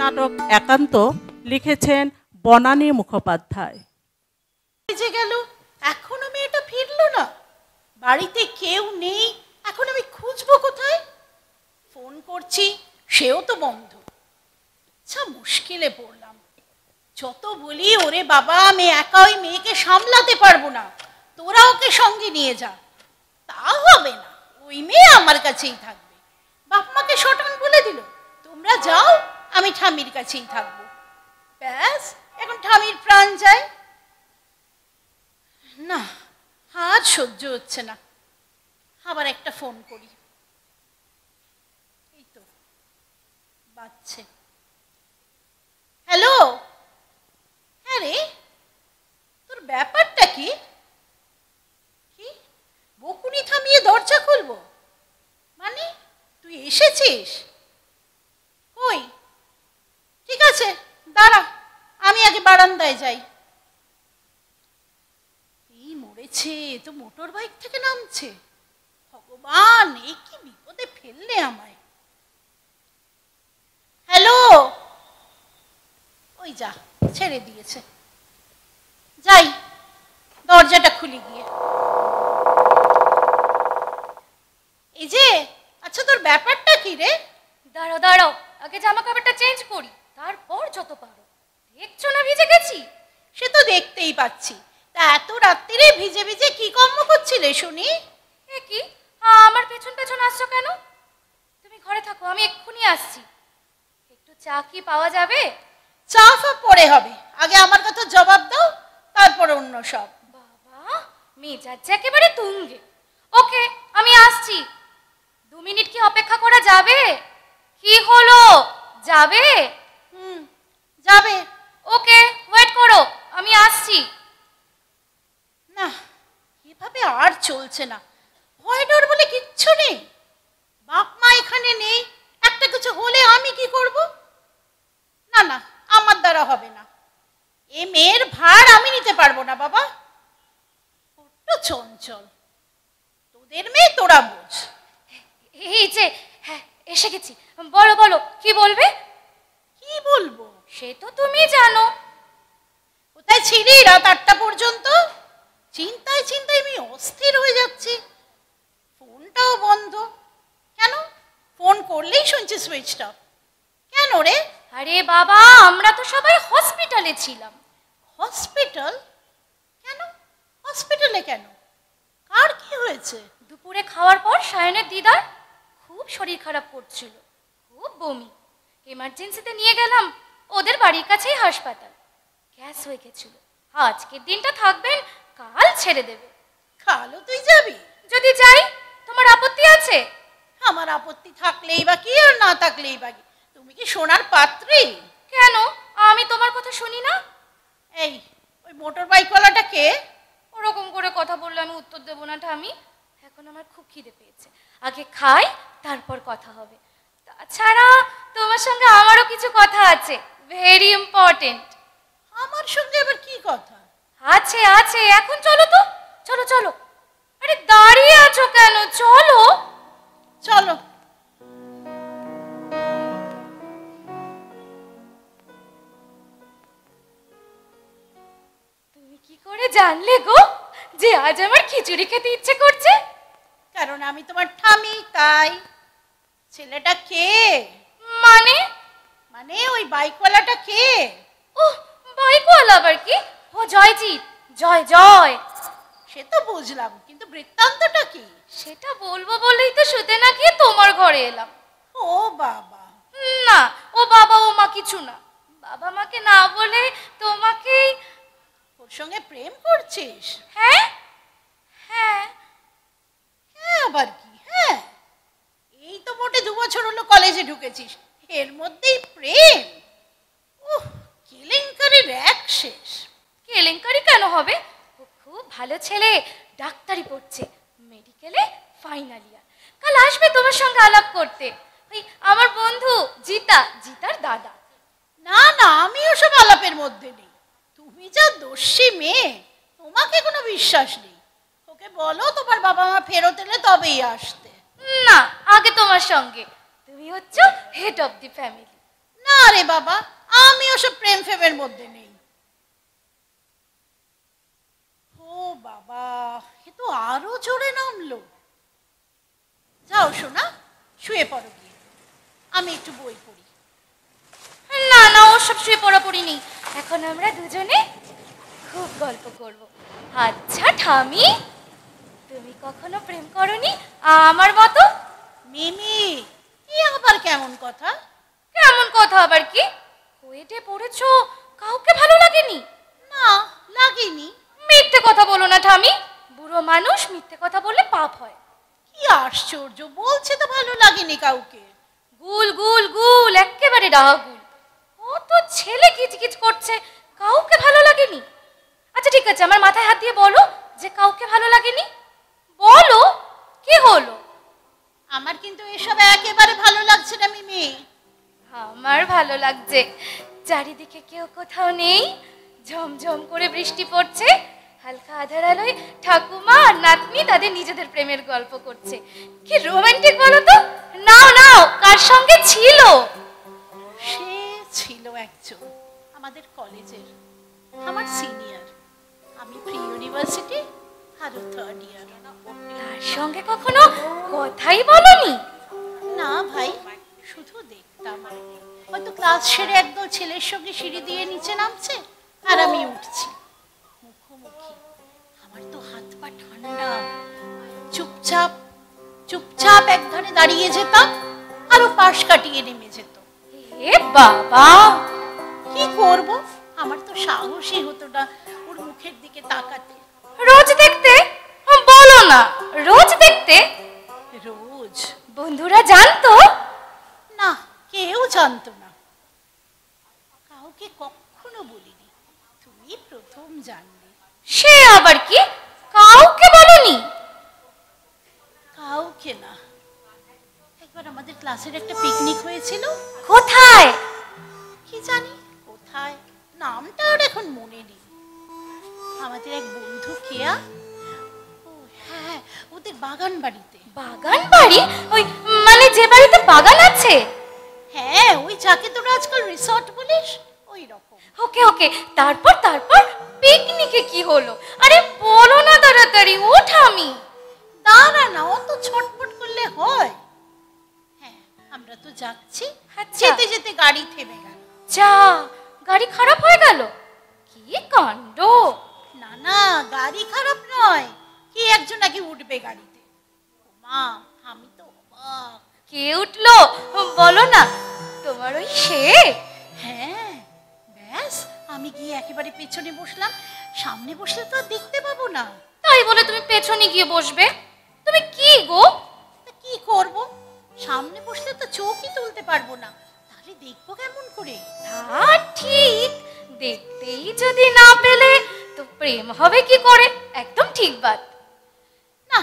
নাটক একান্ত লিখেছেন বনানী মুখোপাধ্যায়। যে গেল এখনো মেয়েটা ফিরলো না, বাড়িতে কেউ নেই, এখন আমি খুঁজবো কোথায়? ফোন করছি সেও তো বন্ধ। আচ্ছা মুশকিলে পড়লাম। যত বলি ওরে বাবা আমি একা ওই মেয়েকে সামলাতে পারবো না, তোরা ওকে সঙ্গে নিয়ে যা, তা হবে না, ওই মেয়ে আমার কাছেই থাকবে। বাপ মাকে শটান বলে দিল তোমরা যাও, আমি ঠামির কাছেই থাকবো। ব্যাস এখন ঠামির প্রাণ যায় না, আর সহ্য হচ্ছে না। আবার একটা ফোন করি, এই তো বাজছে। হ্যালো, হ্যাঁ রে, তোর ব্যাপারটা কি? কি বকুনি থামিয়ে দরজা খুলবো মানে? তুই এসেছিস? কই? ঠিক আছে দাঁড়া, আমি আগে বারান্দায় যাই। এই মরেছে, তো মোটর বাইক থেকে নামছে। ভগবান, এই কি বিপদে ফেললে আমায়। হ্যালো, ওই যা ছেড়ে দিয়েছে, যাই দরজাটা খুলে গিয়ে। এই যে, আচ্ছা তোর ব্যাপারটা কি রে? দাঁড়াও দাঁড়াও, আগে জামা কাপড়টা চেঞ্জ করি, তারপর যত পারো। দেখছো না ভিজে গেছি? সে তো দেখতেই পাচ্ছি, তা এত রাত্রিরে ভিজে ভিজে কি কর্ম করছিলে শুনি? এ কি, আমার পেছন পেছন আসছো কেন? তুমি ঘরে থাকো, আমি এক্ষুনি আসছি। একটু চা কি পাওয়া যাবে? চা ফা পরে হবে, আগে আমার কথা জবাব দাও, তারপর অন্য সব। বাবা, মেজাজ একেবারে তুঙ্গে। ওকে, আমি আসছি। 2 মিনিট কি অপেক্ষা করা যাবে? কি হলো, যাবে? যাবে। ওকে, ওয়েট করো, আমি আসছি। না, এভাবে আর চলছে না। ভয় ডর বলে কিচ্ছু নেই। বাপ মা এখানে নেই, একটা কিছু হলে আমি কি করব? না না, আমার দ্বারা হবে না। এ মেয়ের ভার আমি নিতে পারবো না বাবা। বড্ড চঞ্চল। তোদের মেয়ে তোরা বোঝ। এই যে, হ্যাঁ এসে গেছি। বলো বলো, কি বলবে? কি বলবো সে তো তুমি জানো। কোথায় ছিলি রাত 8টা পর্যন্ত? চিন্তায় চিন্তায় আমি অস্থির হয়ে যাচ্ছি। ফোনটাও বন্ধ। কেন? ফোন করলেই শুনছি সুইচড অফ। কেন রে? আরে বাবা, আমরা তো সবাই হসপিটালে ছিলাম। হসপিটাল? কেন হসপিটালে? কেন, কার কি হয়েছে? দুপুরে খাওয়ার পর সায়নের দিদার খুব শরীর খারাপ করছিল, খুব বমি। এমার্জেন্সিতে নিয়ে গেলাম, ওদের বাড়ির কাছেই হাসপাতাল। গ্যাস হয়ে গেছিল। আজকের দিনটা থাকবেন, কাল ছেড়ে দেবে। কালও তুই যাবি? যদি যাই, তোমার আপত্তি আছে? আমার আপত্তি থাকলেই বা কি, আর না থাকলেই বা কি। তুমি কি সোনার পাত্রী? কেন, আমি তোমার কথা শুনি না? এই ওই মোটর বাইকওয়ালাটা কে? ওরকম করে কথা বললে আমি উত্তর দেবো না ঠামি। এখন আমার খুব খিদে পেয়েছে, আগে খাই, তারপর কথা হবে। তাছাড়া তোমার সঙ্গে আমারও কিছু কথা আছে, ভেরি ইম্পর্টেন্ট। আমার সঙ্গে আবার কি কথা? আছে আছে, এখন চলো তো, চলো চলো। আরে দাঁড়িয়ে আছো কেন, চলো চলো। তুমি কি করে জানলে গো যে আজ আমার খিচুড়ি খেতে ইচ্ছে করছে? কারণ আমি তোমার ঠামি, তাই। ছেলেটা কে? মানে? মানে ওই বাইকওয়ালাটা কে? ও, বাইকওয়ালা আবার কি? ও জয়জিৎ, জয় জয়। সে তো বুঝলাম, কিন্তু বৃত্তান্তটা কি? সেটা বলবো বলেই তো শুতে না গিয়ে তোমার ঘরে এলাম। ও বাবা। না, ও বাবা ও মা কিছু না। বাবা মাকে না বলে তোমাকেই। ওর সঙ্গে প্রেম করছিস? হ্যাঁ হ্যাঁ। হ্যাঁ আবার কি? হ্যাঁ, এই তো মোটে 2 বছর হলো কলেজে ঢুকেছিস, এর মধ্যেই প্রেম? উহ, কেলেঙ্কারির এক শেষ। কেলেঙ্কারি কেন হবে? ও খুব ভালো ছেলে, ডাক্তারি পড়ছে, মেডিকেলে ফাইনাল ইয়ার। কাল আসবে তোমার সঙ্গে আলাপ করতে। ওই আমার বন্ধু জিতা, জিতার দাদা। না না, আমি ওসব আলাপের মধ্যে নেই। তুমি যা দোষী মেয়ে, তোমাকে কোনো বিশ্বাস নেই। ওকে বলো তোমার বাবা মা ফেরত এলে তবেই আসতে। না, আগে তোমার সঙ্গে। তুমি হচ্ছ হেড অফ দি ফ্যামিলি। না রে বাবা, আমি ওসব প্রেম ফেমের মধ্যে নেই। ও বাবা, এ তো আরো জোরে নামলো। যাও শোনা, শুয়ে পড়ো গিয়ে, আমি একটু বই পড়ি। না না, ওসব শুয়ে পড়াপড়ি নেই, এখন আমরা দুজনে খুব গল্প করব। আচ্ছা ঠামি, তুমি কখনো প্রেম করনি আমার মতো? মিমি, এ আবার কেমন কথা? কেমন কথা আবার কি? কুয়েটে পড়েছো, কাউকে ভালো লাগেনি? না, লাগেনি। মিথ্যে কথা বলো না ঠামি, বুড়ো মানুষ মিথ্যে কথা বললে পাপ হয়। কি আশ্চর্য, বলছে তো ভালো লাগেনি কাউকে। গুল গুল গুল, একেবারে ডাহা গুল। কত ছেলে কিচকিচ করছে, কাউকে ভালো লাগেনি। আচ্ছা ঠিক আছে, আমার মাথায় হাত দিয়ে বলো যে কাউকে ভালো লাগেনি। বলো, কি হলো? আমার কিন্তু এসব একেবারে ভালো লাগছে না মিমি। আমার ভালো লাগছে, চারিদিকে কেউ কোথাও নেই, ঝমঝম করে বৃষ্টি পড়ছে, হালকা আধার আলোয় ঠাকুমা আর নাতনি তাদের নিজেদের প্রেমের গল্প করছে। কি রোমান্টিক বলো তো। নাও নাও, কার সঙ্গে ছিল? সে ছিল একজন আমাদের কলেজের, আমার সিনিয়র। আমি প্রি ইউনিভার্সিটি আরো 3rd ইয়ার। তার সঙ্গে কখনো কথাই বলনি? না ভাই, শুধু দেখতাম। হয়তো ক্লাস সেরে একদল ছেলের সঙ্গে সিঁড়ি দিয়ে নিচে নামছে আর আমি উঠছি, মুখোমুখি। আমার তো হাত পা ঠান্ডা। চুপচাপ চুপচাপ একধারে দাঁড়িয়ে যেতাম, আরো পাশ কাটিয়ে নেমে যেত। এ বাবা, কি করব, আমার তো সাহসই হতো না ওর মুখের দিকে তাকাতে। রোজ দেখতে? বলো না, রোজ দেখতে? রোজ? বন্ধুরা জানতো? না, কেউ জানতো না, কাউকে কখনো বলিনি, তুমি প্রথম জানলে। সে আবার কি, কাউকে বলনি? কাউকে না। একবার আমাদের ক্লাসের একটা পিকনিক হয়েছিল। কোথায়? কি জানি কোথায়, নামটা আর এখন মনে নেই। আমাদের এক বন্ধু কেয়া, ও হ্যাঁ, ওদের বাগান বাড়িতে। বাগান বাড়ি? ওই মানে যে বাড়িতে বাগান আছে? হ্যাঁ, ওই যাকে তোরা আজকাল রিসর্ট বলিস, ওই রকম। ওকে ওকে, তারপর তারপর পিকনিকে কি হলো? আরে বলো না তাড়াতাড়ি, ওঠ। আমি দাঁড়া না, অত ছটফট করলে হয়? হ্যাঁ, আমরা তো যাচ্ছি, আচ্ছা। যেতে যেতে গাড়ি থেমে গেল। যা, গাড়ি খারাপ হয়ে গেল? কি কাণ্ড! না না, গাড়ি খারাপ নয়, কি একজন নাকি উঠবে গাড়িতে। মা, আমি তো অবাক। কে উঠলো বলো না? তোমার ওই সে? হ্যাঁ, ব্যাস আমি গিয়ে একেবারে পেছনে বসলাম। সামনে বসলে তো আর দেখতে পাবো না। তাই বলে তুমি পেছনে গিয়ে বসবে? তুমি কি গো? তা কি করব, সামনে বসলে তো চোখই তুলতে পারবো না, তাহলে দেখবো কেমন করে? তা ঠিক, দেখতেই যদি না পেলে তো প্রেম হবে কি করে? একদম ঠিক বাত। না,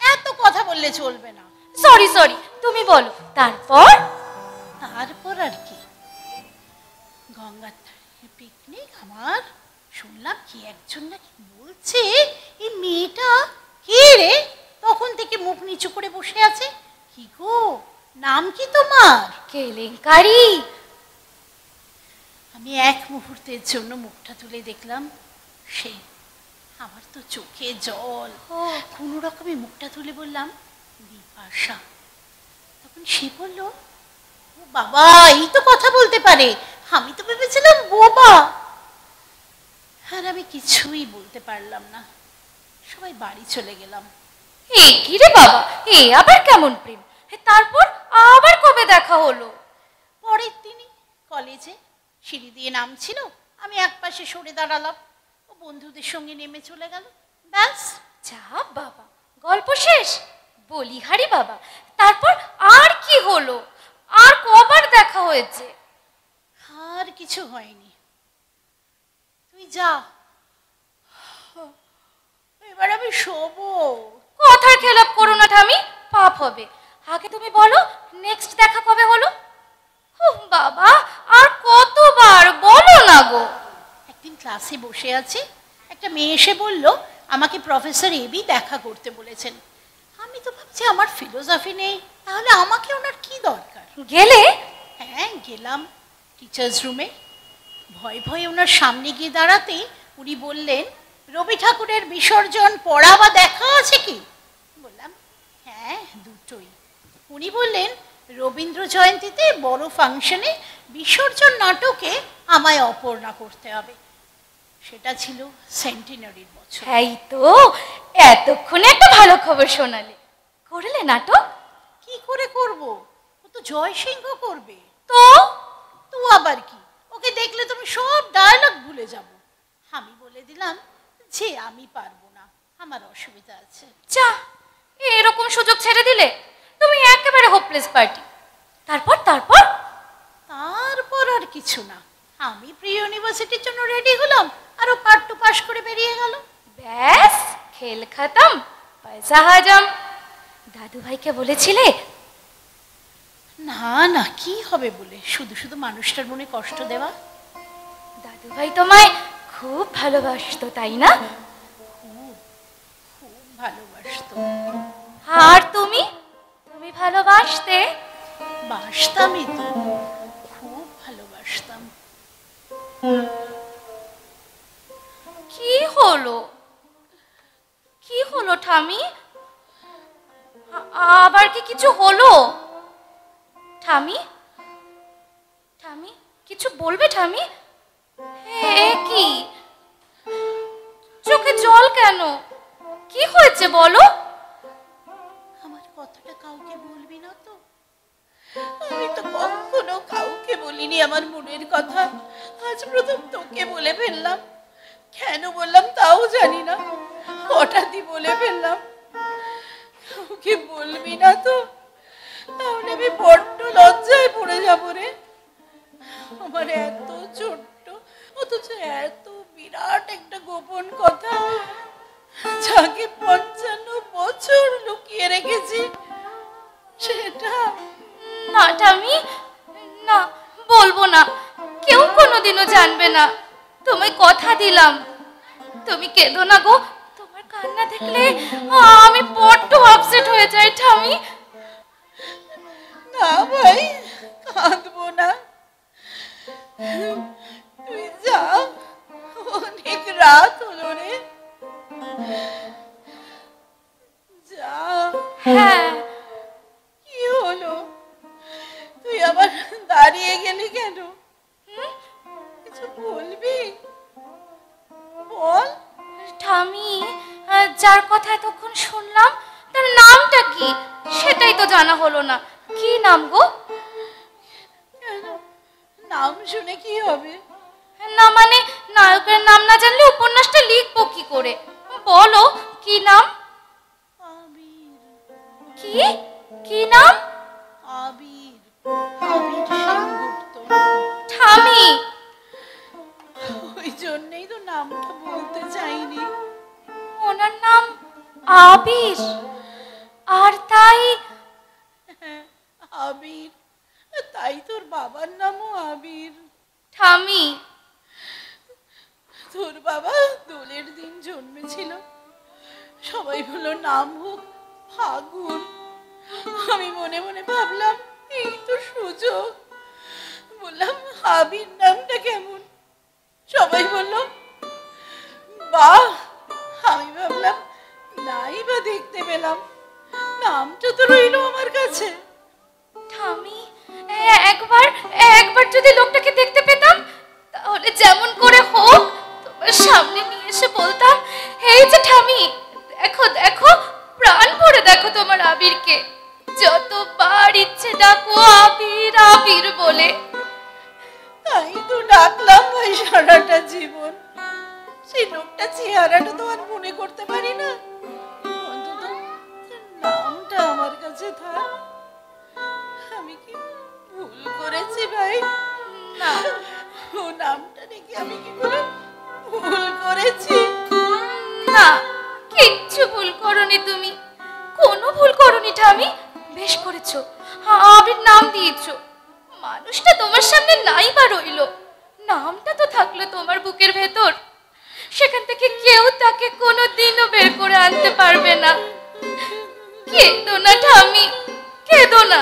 এত কথা বললে চলবে না। সরি সরি, তুমি বলো তারপর। তারপর আর কি, গঙ্গার ধারে পিকনিক আমার। শুনলাম কি একজন নাকি বলছে, এই মেয়েটা কে রে, তখন থেকে মুখ নিচু করে বসে আছে। কি গো, নাম কি তোমার? কেলেঙ্কারি। আমি এক মুহূর্তের জন্য মুখটা তুলে দেখলাম, সে। আমার তো চোখে জল। কোনো রকমে মুখটা তুলে বললাম, বিপাশা। তখন সে বলল, ও বাবা, এই তো কথা বলতে পারে, আমি তো ভেবেছিলাম বোবা। আর আমি কিছুই বলতে পারলাম না, সবাই বাড়ি চলে গেলাম। এ কি রে বাবা, এ আবার কেমন প্রেম? তারপর আবার কবে দেখা হলো? পরের দিনই কলেজে সিঁড়ি দিয়ে নামছিল, আমি একপাশে সরে দাঁড়ালাম, ও বন্ধুদের সঙ্গে নেমে চলে গেল। ব্যাস। যা বাবা, গল্প শেষ? বলিহারি বাবা, তারপর আর কি হলো? আর কবার দেখা হয়েছে? আর কিছু হয়নি, তুই যা, এবার আমি শোবো। কথার খেলাপ করো না ঠামি, পাপ হবে। আগে তুমি বলো, নেক্সট দেখা কবে হলো? ও বাবা, আর কতবার বলো না গো। একদিন ক্লাসে বসে আছি, একটা মেয়ে এসে বলল আমাকে প্রফেসর এবি দেখা করতে বলেছেন। আমি তো ভাবছি আমার ফিলোসফি নেই, তাহলে আমাকে ওনার কি দরকার। গেলে? হ্যাঁ, গেলাম। টিচার্স রুমে। ভয় ভয়ে ওনার সামনে গিয়ে দাঁড়াতেই উনি বললেন, রবি ঠাকুরের বিসর্জন পড়া বা দেখা আছে কি? বললাম, হ্যাঁ, দুটোই। উনি বললেন, রবীন্দ্র জয়ন্তীতে বড় ফাংশনে বিসর্জন নাটকে আমায় অপর্ণা করতে হবে। সেটা ছিল সেন্টিনারির বছর। এই তো এতক্ষণে একটা ভালো খবর শোনালে। করলে নাটক? কি করে করব? ও তো জয় সিংহ করবে। তো তো আবার কি, ওকে দেখলে তুমি সব ডায়লগ ভুলে যাব। আমি বলে দিলাম যে আমি পারবো না, আমার অসুবিধা আছে। যা, এরকম সুযোগ ছেড়ে দিলে তুমি একেবারে হোপলেস পার্টি। তারপর তারপর তারপর আর কিছু না, আমি প্রি ইউনিভার্সিটির জন্য রেডি হলাম, আর ও পার্ট টু পাস করে বেরিয়ে গেল। ব্যাস, খেল খতম, পয়সা হাজম। দাদু ভাইকে বলেছিলে? না না, কি হবে বলে, শুধু শুধু মানুষটার মনে কষ্ট দেওয়া। দাদু ভাই তোমায় খুব ভালোবাসতো, তাই না? খুব খুব ভালোবাসতো। আর তুমি তুমি ভালোবাসতে? বাসতামই তো, খুব ভালোবাসতাম। কি হলো? কি হলো ঠামি? আবার কি কিছু হলো? ঠামি, ঠামি, কিছু বলবে ঠামি? কি চোখে জল কেন? কি হয়েছে বলো? আমার কথাটা কাউকে বলবি না তো? আমি তো কখনো কাউকে বলিনি আমার মনের কথা, আজ প্রথম তোকে বলে ফেললাম। কেন বললাম তাও জানি না, হঠাৎই বলে ফেললাম। কাউকে বলবি না তো? তাহলে আমি বড্ড লজ্জায় পড়ে যাবো রে। আমার এত ছোট্ট অথচ এত বিরাট একটা গোপন কথা, যাকে 55 বছর লুকিয়ে রেখেছি, সেটা। না ঠামি, না, বলবো না, কেউ কোনোদিনও জানবে না। তোমায় কথা দিলাম। তুমি কেঁদো না গো, তোমার কান্না দেখলে আমি বড্ড আপসেট হয়ে যাই ঠামি। না ভাই, কাঁদবো না, তুই যা, অনেক রাত হলো রে, যা। হ্যাঁ। কি হলো? তুই আবার দাঁড়িয়ে গেলি কেন? কিছু বলবি? বল। ঠামি, যার কথা এতক্ষণ শুনলাম তার নামটা কি সেটাই তো জানা হলো না। কি নাম গো? কেন, নাম শুনে কি হবে? না মানে, নায়কের নাম না জানলে উপন্যাসটা লিখবো কি করে? বলো, কি নাম? আবির। কি কি নাম? আবির, আবির সেনগুপ্ত। ঠামি, ওই জন্যই তো নামটা বলতে চাইনি। ওনার নাম আবির, আর তাই? হ্যাঁ, আবির, তাই তোর বাবার নামও আবির। ঠামি, তোর বাবা দোলের দিন জন্মেছিল, সবাই বলল নাম হোক ফাগুন। আমি মনে মনে ভাবলাম এই তো সুযোগ, বললাম আবির নামটা কেমন? সবাই বলল বাহ। আমি ভাবলাম নাই বা দেখতে পেলাম, নামটা তো রইল আমার কাছে। ঠামি, একবার একবার যদি লোকটাকে দেখতে পেতাম, তাহলে যেমন করে হোক তোমার সামনে নিয়ে এসে বলতাম, এই যে ঠামি, দেখো দেখো, প্রাণ ভরে দেখো তোমার আবিরকে, যতবার ইচ্ছে ডাকো আবির আবির বলে। তাই তো ডাকলাম ভাই সারাটা জীবন। সেই লোকটা চেহারাটা তো আর মনে করতে পারি না, অন্তত নামটা আমার কাছে থাক। আমি কি ভুল করেছি ভাই? না, ও নামটা নাকি আমি কি করে ভুল করেছি? না, কিচ্ছু ভুল করনি তুমি, কোনো ভুল করনি ঠামি, বেশ করেছো, আবির নাম দিয়েছো। মানুষটা তোমার সামনে নাই বা রইল, নামটা তো থাকলো তোমার বুকের ভেতর, সেখান থেকে কেউ তাকে কোনোদিনও বের করে আনতে পারবে না। কেঁদো না ঠামি, কেঁদো না।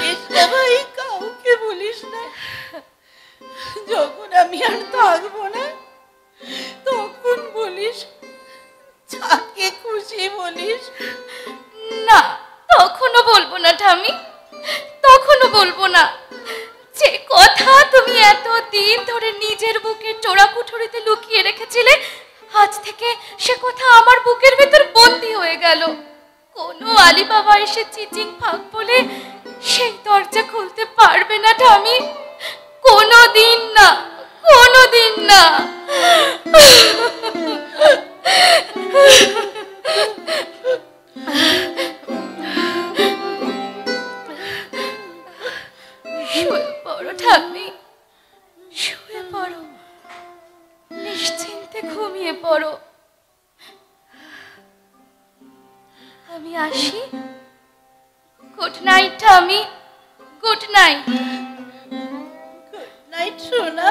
কৃষ্ণ ভাই, বলিস না। যখন আমি আর থাকবো না তখন বলিস, যাকে খুশি বলিস। না, তখনও বলবো না ঠামি, তখনও বলবো না। যে কথা তুমি এতদিন ধরে নিজের বুকের চোরা কুঠুরিতে লুকিয়ে রেখেছিলে, আজ থেকে সে কথা আমার বুকের ভেতর বন্দী হয়ে গেল। কোনো আলী বাবা এসে চিচিং ফাঁক বলে সেই দরজা খুলতে পারবে না ঠামি, কোনোদিন না, কোনোদিন না। শুয়ে পড়ো ঠাম্মি, শুয়ে পড়ো, নিশ্চিন্তে ঘুমিয়ে পড়ো। আমি আসি। গুড নাইট ঠাম্মি, গুড নাইট। গুড নাইট সোনা।